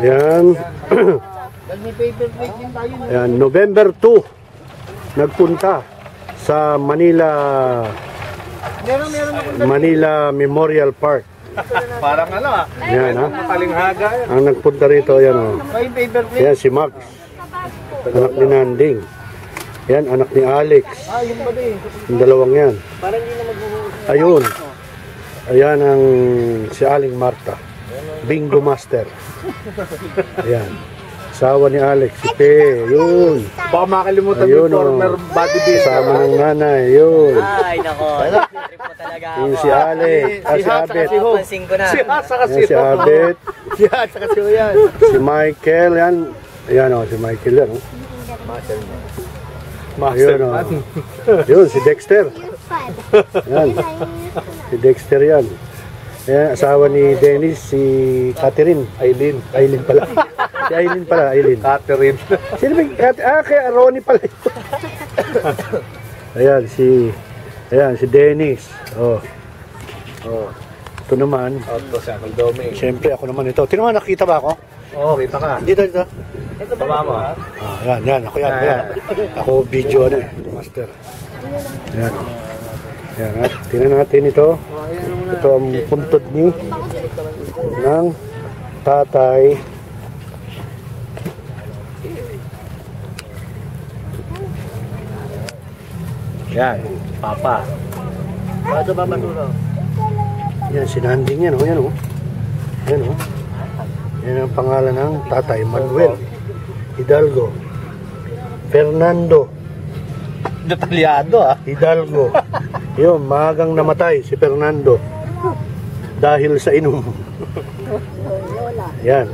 Yan. Yan, November 2, nagpunta sa Manila Memorial Park. Parang ano Yan, ha? Palinghaga. Ang nagpunta rito, yan, oh. Yan, si Max. Anak ni Nanding. Yan, anak ni Alex. Yung dalawang yan. Ayun. Ayan ang si Aling Marta. Bingo Master. Ayan. Asawa ni Alex. Si Pe. Yun. Baka makalimutan yung former bodybuilder. Kasama ng nanay. Yun. Ay, nako. Trip mo talaga ako. Yung si Alex. Si Abet. Napansin ko na. Si Hasa kasi. Yan, si Abet. Si Hasa kasi yan. Si Michael. Yan. Ayan, o. Si Michael yan. O. Yun, o. Yun, si Dexter. Yan. Si Dexter yan. Yan, asawa ni Dennis, si Catherine. Aileen pala. Si Aileen pala, Aileen. Catherine. Sino ba? Kaya Ronnie pala ito. Ayan, si Dennis. Oh. Ito naman. Ito si Uncle Domi. Siyempre, ako naman ito. Tino mo, nakita ba ako? Oo, kita ka. Dito. Baba mo. Yan. Ako yan. Ako video master. Ayan. Ayan, ha? Tingnan natin ito. Ito ang puntod ng tatay. Yan, Papa. Bato ba matulog? Yan, sinanding yan. Yan, o. Yan ang pangalan ng tatay. Manuel Hidalgo. Fernando Detalyado Hidalgo. Yun, maagang namatay si Fernando dahil sa inom. Yan.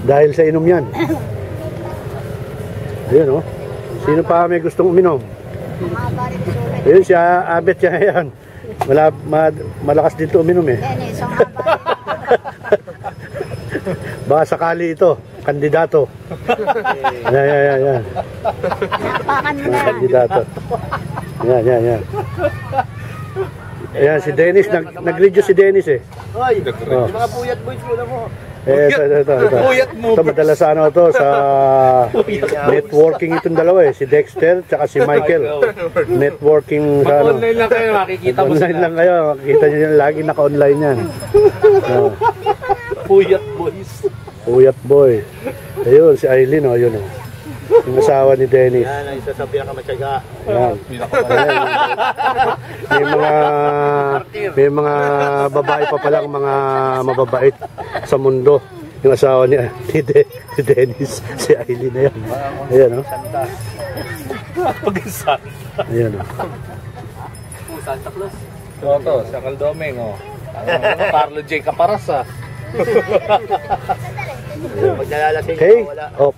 Dahil sa inom yan. Ayun, oh. Sino pa may gustong uminom? Ayun, si Abet yan. Malakas dito uminom eh. Baka sakali ito, kandidato. Yan. Kandidato. Yan. Ayan, si Dennis, nag-radio si Dennis eh. Hoy, mga puyat boys muna mo. Ito. Puyat mo. Ito, madalas sa networking itong dalawa eh. Si Dexter, tsaka si Michael. Networking sa ano. Online lang kayo, makikita mo Online lang kayo, makikita nyo yan, lagi naka-online yan. Puyat boys. Puyat boy. Ayun, si Aileen, oh, yun oh. Yung asawa ni Dennis. Yan, ang isasabihan ka matyaga. Yan. May mga babae pa palang mga mababait sa mundo. Yung asawa ni Dennis, si Aileen na yan. Ayan, oh. Ayan, oh. Santa Claus. Ito, sa Caldomeng, oh. Carlo J. Caparas, Okay? Oh.